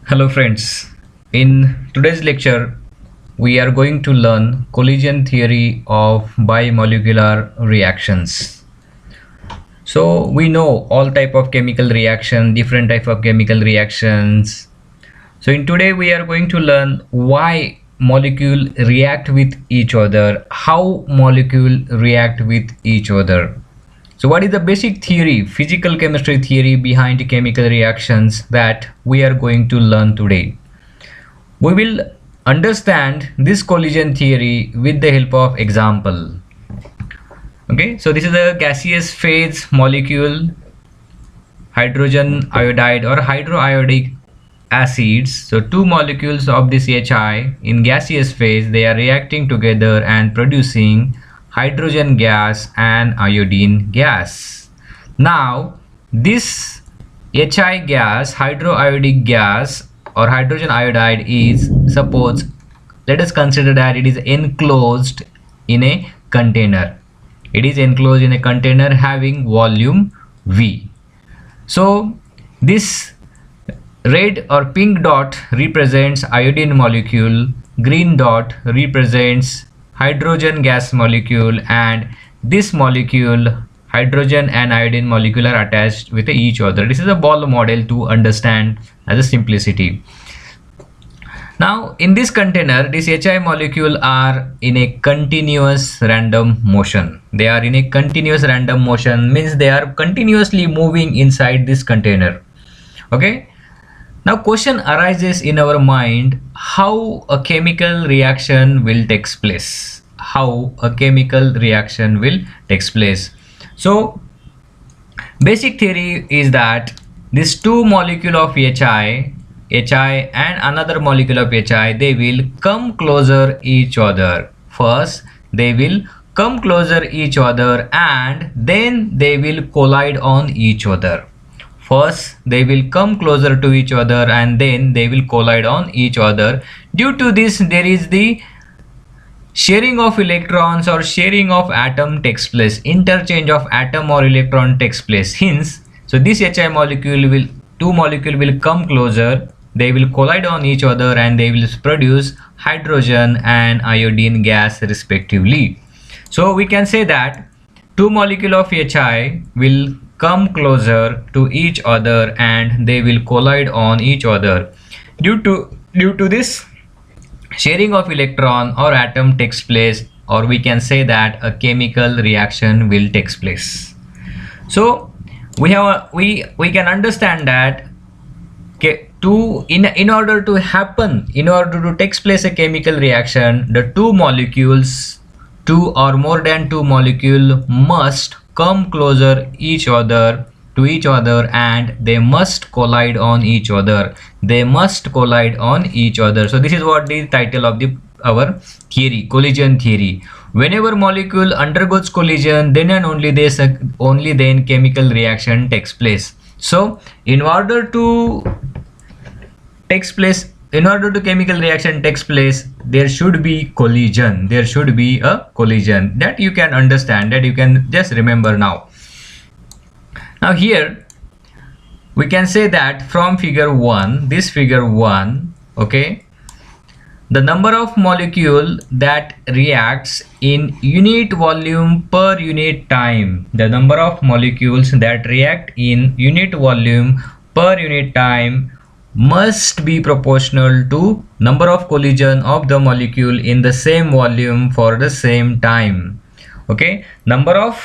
Hello friends, in today's lecture we are going to learn collision theory of bimolecular reactions. So we know all type of chemical reaction, different type of chemical reactions. So in today we are going to learn why molecule react with each other, how molecule react with each other. So what is the basic theory, physical chemistry theory behind chemical reactions that we are going to learn today? We will understand this collision theory with the help of example. Okay, so this is a gaseous phase molecule, hydrogen iodide or hydroiodic acids. So two molecules of this HI in gaseous phase, they are reacting together and producing hydrogen gas and iodine gas. Now this HI gas, hydroiodic gas or hydrogen iodide is, suppose, let us consider that it is enclosed in a container. It is enclosed in a container having volume V. So this red or pink dot represents iodine molecule, green dot represents hydrogen gas molecule, and this molecule, hydrogen and iodine molecule, are attached with each other. This is a ball model to understand as a simplicity. Now in this container, this HI molecule are in a continuous random motion. They are in a continuous random motion, means they are continuously moving inside this container. Okay. Now question arises in our mind, how a chemical reaction will take place. How a chemical reaction will take place. So basic theory is that these two molecule of HI and another molecule of HI, they will come closer each other. First they will come closer each other and then they will collide on each other. First they will come closer to each other and then they will collide on each other. Due to this, there is the sharing of electrons or sharing of atom takes place, interchange of atom or electron takes place. Hence, so this HI molecule will, two molecule will come closer, they will collide on each other and they will produce hydrogen and iodine gas respectively. So we can say that two molecule of HI will come closer to each other and they will collide on each other. Due to this, sharing of electron or atom takes place, or we can say that a chemical reaction will take place. So we can understand that in order to take place a chemical reaction, the two molecules, two or more than two molecule must come closer to each other and they must collide on each other. They must collide on each other. So this is what the title of our theory, collision theory. Whenever molecule undergoes collision, then and only then chemical reaction takes place. So in order to chemical reaction takes place, there should be collision. There should be a collision. That you can understand, that you can just remember now. Now here we can say that from figure 1, this figure 1, okay, the number of molecule that reacts in unit volume per unit time, the number of molecules that react in unit volume per unit time must be proportional to number of collision of the molecule in the same volume for the same time. Okay, number of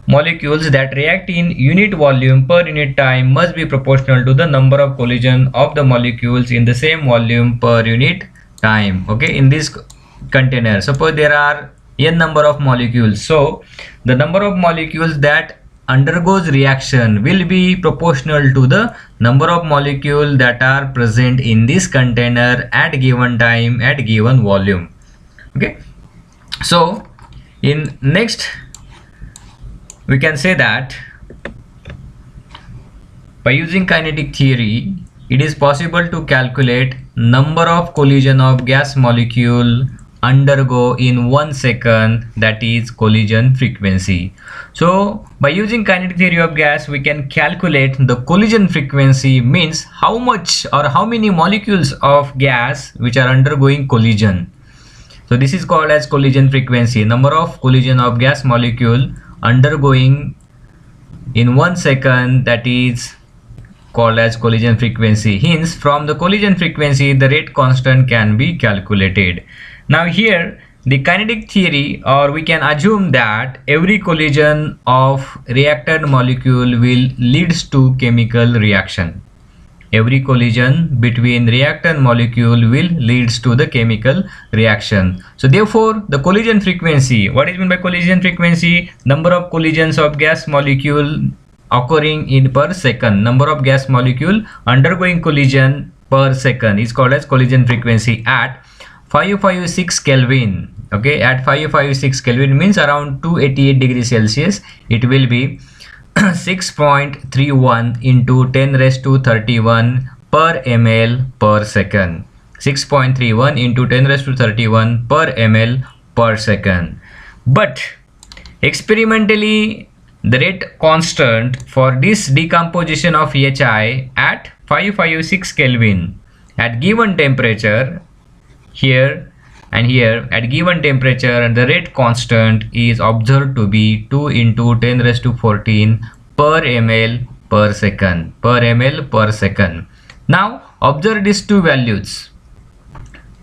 molecules that react in unit volume per unit time must be proportional to the number of collision of the molecules in the same volume per unit time. Okay, in this container, suppose there are n number of molecules, so the number of molecules that undergoes reaction will be proportional to the number of molecules that are present in this container at given time at given volume. Okay, so in next we can say that by using kinetic theory, it is possible to calculate number of collision of gas molecule undergo in 1 second, that is collision frequency. So by using kinetic theory of gas, we can calculate the collision frequency, means how much or how many molecules of gas which are undergoing collision. So this is called as collision frequency, number of collision of gas molecule undergoing in 1 second, that is called as collision frequency. Hence, from the collision frequency, the rate constant can be calculated. Now here, the kinetic theory, or we can assume that every collision of reactant molecule will leads to chemical reaction. Every collision between reactant molecule will leads to the chemical reaction. So therefore, the collision frequency, what is meant by collision frequency? Number of collisions of gas molecule occurring in per second, number of gas molecule undergoing collision per second is called as collision frequency at 556 Kelvin. Okay, at 556 Kelvin means around 288 degrees Celsius, it will be 6.31 into 10 raised to 31 per ml per second. 6.31 into 10 raised to 31 per ml per second. But experimentally, the rate constant for this decomposition of HI at 556 Kelvin at given temperature, here and here at given temperature, the rate constant is observed to be 2 into 10 raised to 14 per ml per second, per ml per second. Now observe these two values.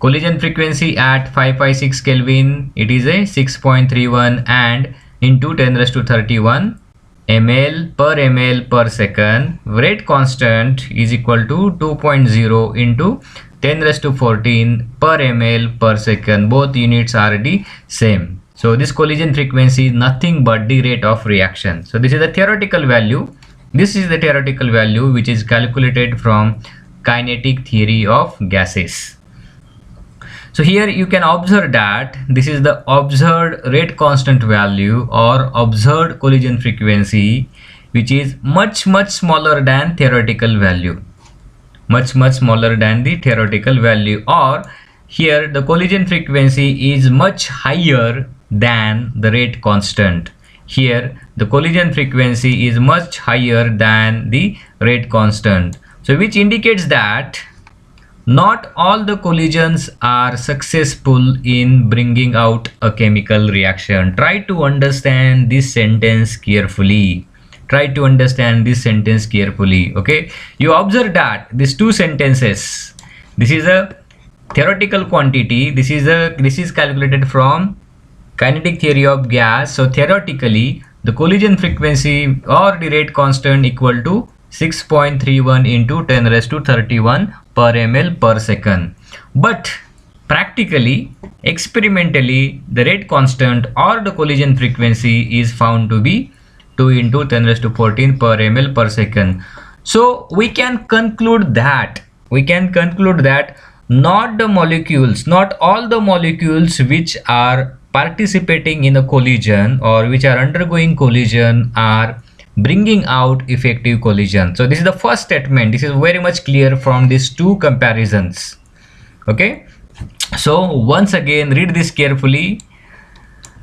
Collision frequency at 556 Kelvin, it is a 6.31 and into 10 raised to 31 ml per second. Rate constant is equal to 2.0 into 10 raised to 14 per ml per second. Both units are the same. So this collision frequency is nothing but the rate of reaction. So this is the theoretical value. This is the theoretical value which is calculated from kinetic theory of gases. So here you can observe that this is the observed rate constant value or observed collision frequency, which is much smaller than theoretical value. Much smaller than the theoretical value, or here the collision frequency is much higher than the rate constant. Here the collision frequency is much higher than the rate constant. So which indicates that not all the collisions are successful in bringing out a chemical reaction. Try to understand this sentence carefully. Try to understand this sentence carefully. Okay, you observe that these two sentences, this is a theoretical quantity, this is calculated from kinetic theory of gas. So theoretically, the collision frequency or the rate constant equal to 6.31 into 10 raised to 31 per ml per second. But practically, experimentally, the rate constant or the collision frequency is found to be 2 into 10 raised to 14 per ml per second. So we can conclude that not all the molecules which are participating in a collision or which are undergoing collision are bringing out effective collision. So this is the first statement. This is very much clear from these two comparisons. Okay, so once again read this carefully.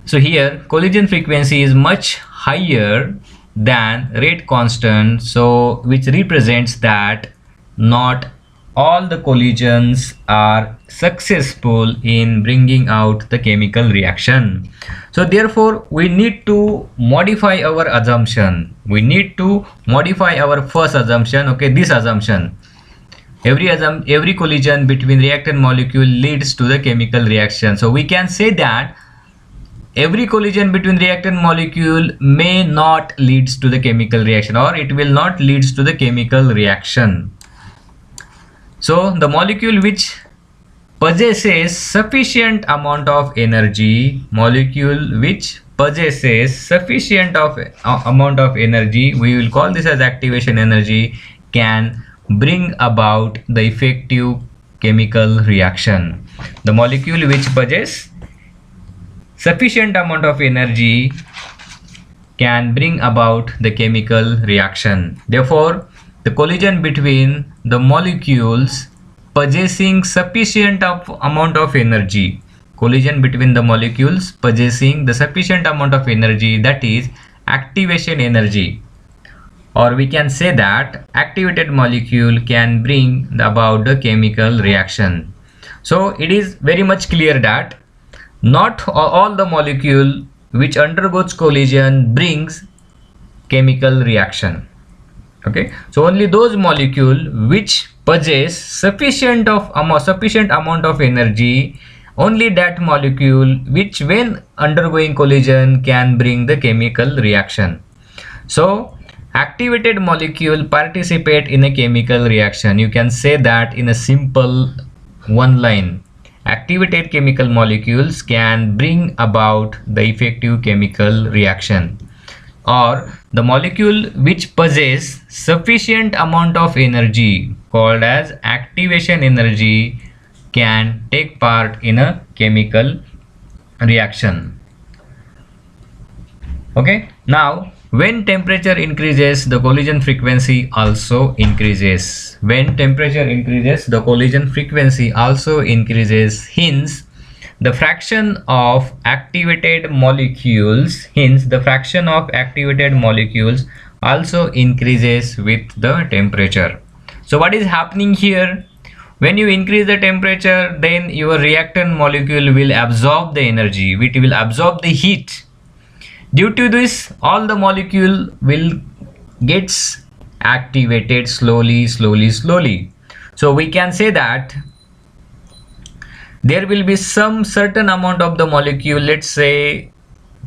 So here collision frequency is much higher than rate constant, so which represents that not all the collisions are successful in bringing out the chemical reaction. So therefore we need to modify our assumption. We need to modify our first assumption. Okay, this assumption, every collision between reactant molecule leads to the chemical reaction. So we can say that every collision between reactant molecule may not leads to the chemical reaction, or it will not leads to the chemical reaction. So the molecule which possesses sufficient amount of energy, amount of energy, we will call this as activation energy, can bring about the effective chemical reaction. The molecule which possesses sufficient amount of energy can bring about the chemical reaction. Therefore, the collision between the molecules possessing sufficient amount of energy, collision between the molecules possessing the sufficient amount of energy, that is activation energy. Or we can say that activated molecule can bring about the chemical reaction. So it is very much clear that not all the molecule which undergoes collision brings chemical reaction. Okay, so only those molecule which possess sufficient amount of energy, only that molecule which when undergoing collision can bring the chemical reaction. So activated molecule participate in a chemical reaction. You can say that in a simple one line. Activated chemical molecules can bring about the effective chemical reaction. Or the molecule which possess sufficient amount of energy, called as activation energy, can take part in a chemical reaction. Okay, now when temperature increases, the collision frequency also increases. When temperature increases, the collision frequency also increases. Hence the fraction of activated molecules also increases with the temperature. So what is happening here? When you increase the temperature, then your reactant molecule will absorb the energy, it will absorb the heat. Due to this, all the molecule will gets activated slowly. So we can say that there will be some certain amount of the molecule, let's say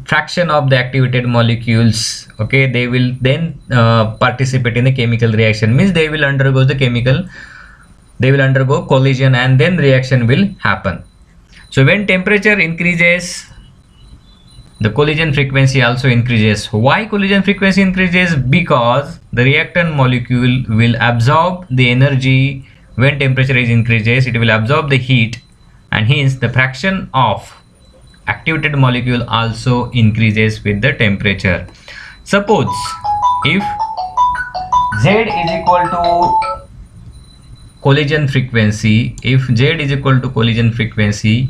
fraction of the activated molecules, okay, they will then participate in the chemical reaction, means they will undergo collision and then reaction will happen. So when temperature increases, the collision frequency also increases. Why collision frequency increases? Because the reactant molecule will absorb the energy. When temperature is increases, it will absorb the heat, and hence the fraction of activated molecule also increases with the temperature. Suppose if Z is equal to collision frequency,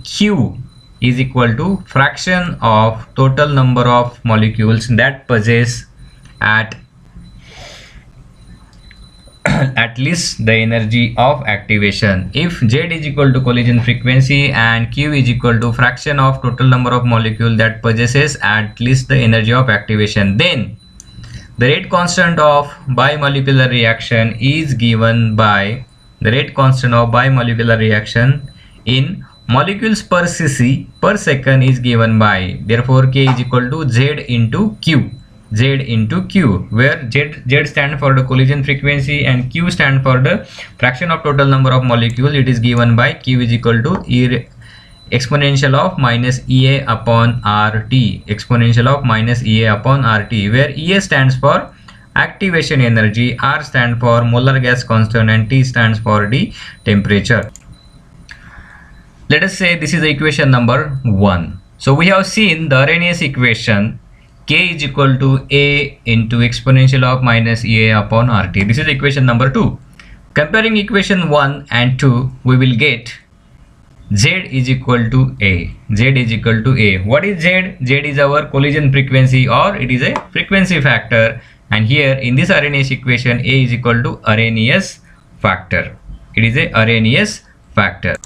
Q is equal to fraction of total number of molecules that possess at least the energy of activation. If Z is equal to collision frequency and Q is equal to fraction of total number of molecule that possesses at least the energy of activation, then the rate constant of bimolecular reaction is given by the rate constant of bimolecular reaction in molecules per cc per second is given by, therefore K is equal to Z into Q, where Z stand for the collision frequency and Q stand for the fraction of total number of molecules. It is given by Q is equal to exponential of minus EA upon RT, where EA stands for activation energy, R stands for molar gas constant, and T stands for the temperature. Let us say this is the equation number 1. So we have seen the Arrhenius equation, K is equal to A into exponential of minus EA upon RT. This is equation number 2. Comparing equation 1 and 2, we will get Z is equal to A. What is Z? Z is our collision frequency, or it is a frequency factor. And here in this Arrhenius equation, A is equal to Arrhenius factor. It is a Arrhenius factor.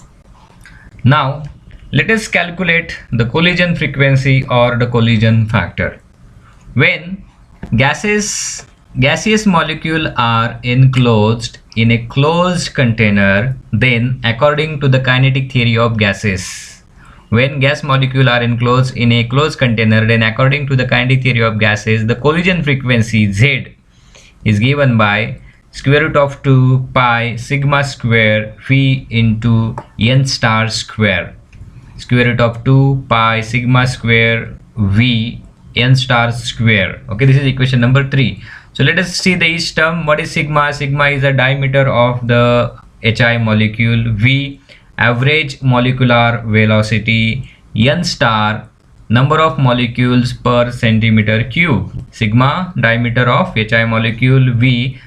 Now let us calculate the collision frequency or the collision factor. When gaseous molecules are enclosed in a closed container, then according to the kinetic theory of gases, when gas molecules are enclosed in a closed container, then according to the kinetic theory of gases, the collision frequency Z is given by square root of 2 pi sigma square V into n star square. Square root of 2 pi sigma square V n star square. Okay, this is equation number 3. So let us see the each term. What is sigma? Sigma is the diameter of the HI molecule. V, average molecular velocity. N star, number of molecules per centimeter cube. Sigma, diameter of HI molecule. V,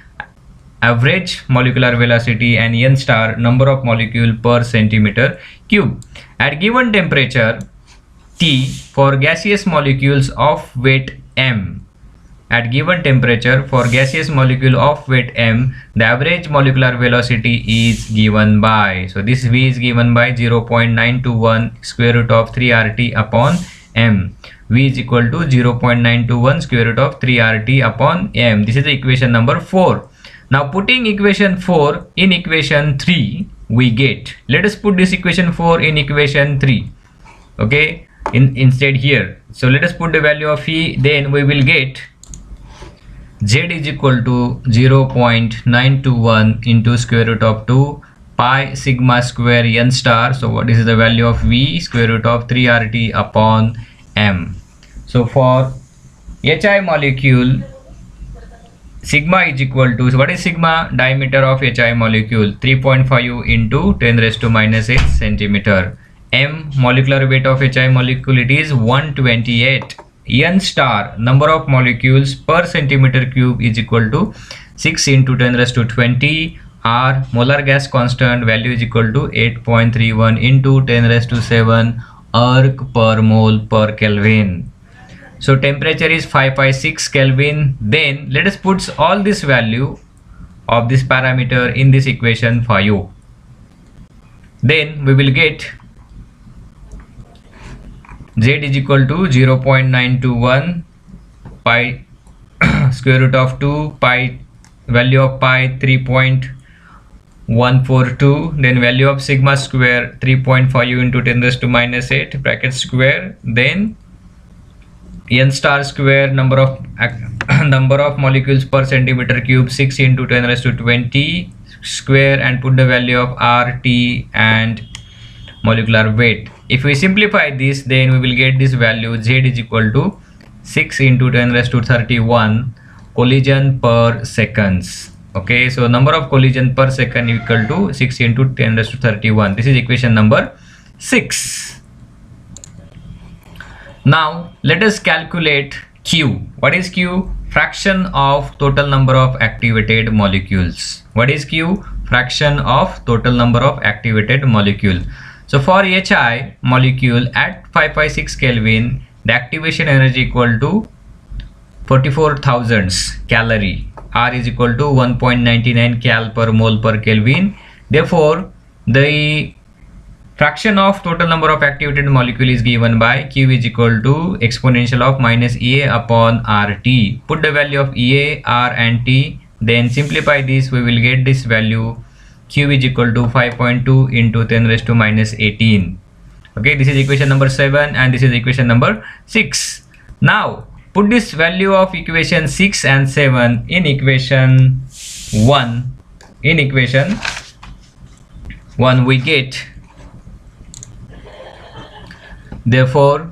average molecular velocity, and n star number of molecule per centimeter cube. At given temperature T for gaseous molecules of weight m, at given temperature for gaseous molecule of weight m, the average molecular velocity is given by, so this V is given by 0.921 square root of 3 RT upon m. V is equal to 0.921 square root of 3 RT upon m. This is the equation number 4. Now putting equation 4 in equation 3, we get, let us put this equation 4 in equation 3, okay, instead here. So let us put the value of E, then we will get Z is equal to 0.921 into square root of 2 pi sigma square n star. So what is the value of V? Square root of 3 RT upon m. So for HI molecule, sigma is equal to, so what is sigma? Diameter of HI molecule, 3.5 into 10 raised to minus 8 centimeter. M, molecular weight of HI molecule, it is 128. N star, number of molecules per centimeter cube, is equal to 6 into 10 raised to 20. R, molar gas constant, value is equal to 8.31 into 10 raised to 7 erg per mole per Kelvin. So temperature is 556 Kelvin. Then let us put all this value of this parameter in this equation for you. Then we will get Z is equal to 0.921 pi square root of 2 pi, value of pi 3.142, then value of sigma square 3.5 into 10 raised to minus 8 bracket square, then n star square, number of molecules per centimeter cube, 6 into 10 raised to 20 square, and put the value of R, T and molecular weight. If we simplify this, then we will get this value, Z is equal to 6 into 10 raised to 31 collision per seconds. Okay, so number of collision per second equal to 6 into 10 raised to 31. This is equation number 6. Now let us calculate Q. What is Q? Fraction of total number of activated molecules. What is Q? Fraction of total number of activated molecule. So for HI molecule at 556 Kelvin, the activation energy equal to 44,000 calorie. R is equal to 1.99 cal per mole per Kelvin. Therefore, the fraction of total number of activated molecule is given by Q is equal to exponential of minus EA upon RT. Put the value of EA, R and T, then simplify this, we will get this value. Q is equal to 5.2 into 10 raised to minus 18. Okay, this is equation number 7 and this is equation number 6. Now put this value of equation 6 and 7 in equation 1. In equation 1 we get, therefore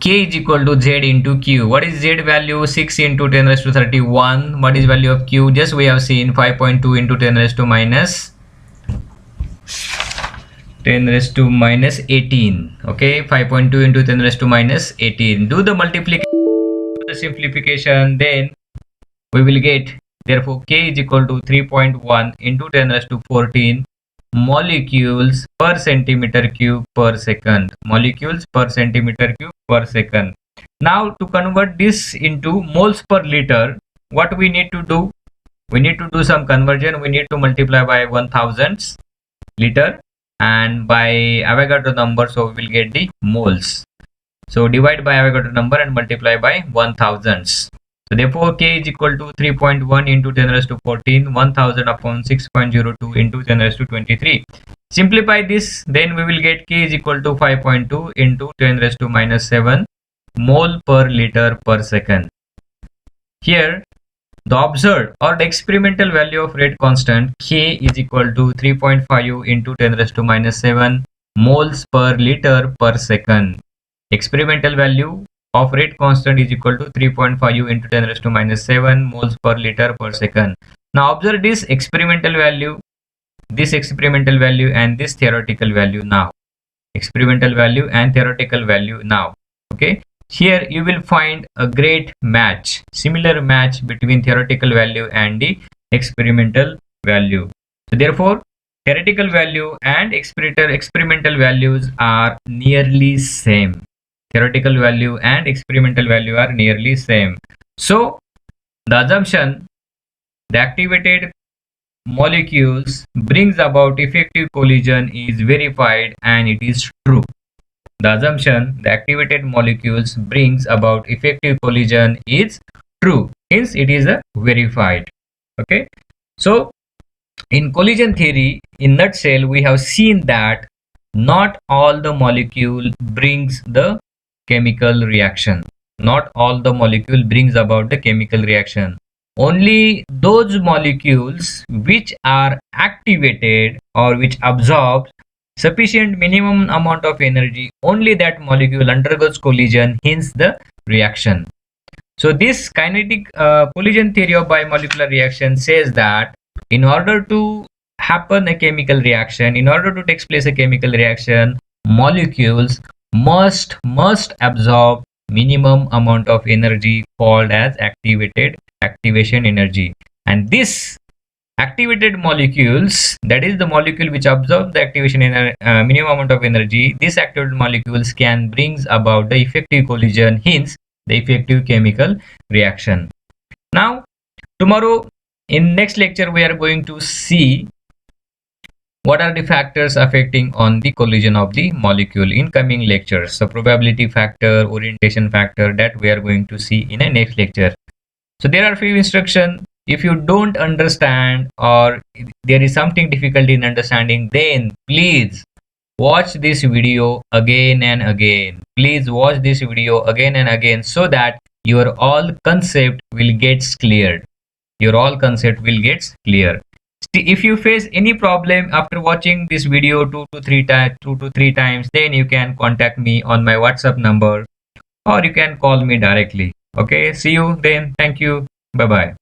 K is equal to Z into Q. What is Z value? 6 into 10 raised to 31. What is value of Q? Just we have seen 5.2 into 10 raised to minus 18. Okay, 5.2 into 10 raised to minus 18. Do the multiplication, the simplification, then we will get, therefore K is equal to 3.1 into 10 raised to 14 molecules per centimeter cube per second. Molecules per centimeter cube per second. Now to convert this into moles per liter, what we need to do? We need to do some conversion. We need to multiply by 1000 liter and by Avogadro number, so we will get the moles. So divide by Avogadro number and multiply by 1000. So therefore K is equal to 3.1 into 10 raised to 14, 1000 upon 6.02 into 10 raised to 23. Simplify this, then we will get K is equal to 5.2 into 10 raised to minus 7 mole per liter per second. Here the observed or the experimental value of rate constant K is equal to 3.5 into 10 raised to minus 7 moles per liter per second. Experimental value of rate constant is equal to 3.5 into 10 raised to minus 7 moles per liter per second. Now observe this experimental value, and this theoretical value now. Experimental value and theoretical value now. Okay, here you will find a great match, similar match between theoretical value and the experimental value. So therefore, theoretical value and experimental values are nearly same. Theoretical value and experimental value are nearly same. So the assumption the activated molecules brings about effective collision is verified and it is true. The assumption the activated molecules brings about effective collision is true. Hence, it is verified. Okay. So, in collision theory, in nutshell, we have seen that not all the molecule brings the chemical reaction. Not all the molecule brings about the chemical reaction. Only those molecules which are activated or which absorb sufficient minimum amount of energy, only that molecule undergoes collision, hence the reaction. So this kinetic collision theory of biomolecular reaction says that in order to happen a chemical reaction, in order to take place a chemical reaction, molecules must absorb minimum amount of energy called as activation energy. And this activated molecules, that is the molecule which absorbs the activation minimum amount of energy, these activated molecules can brings about the effective collision, hence the effective chemical reaction. Now tomorrow in next lecture we are going to see what are the factors affecting on the collision of the molecule in coming lectures. So probability factor, orientation factor, that we are going to see in a next lecture. So there are few instructions. If you don't understand or there is something difficult in understanding, then please watch this video again and again. Please watch this video again and again so that your all concept will get cleared. Your all concept will get clear. If you face any problem after watching this video two to three times, then you can contact me on my WhatsApp number or you can call me directly. Okay, see you then. Thank you. Bye bye.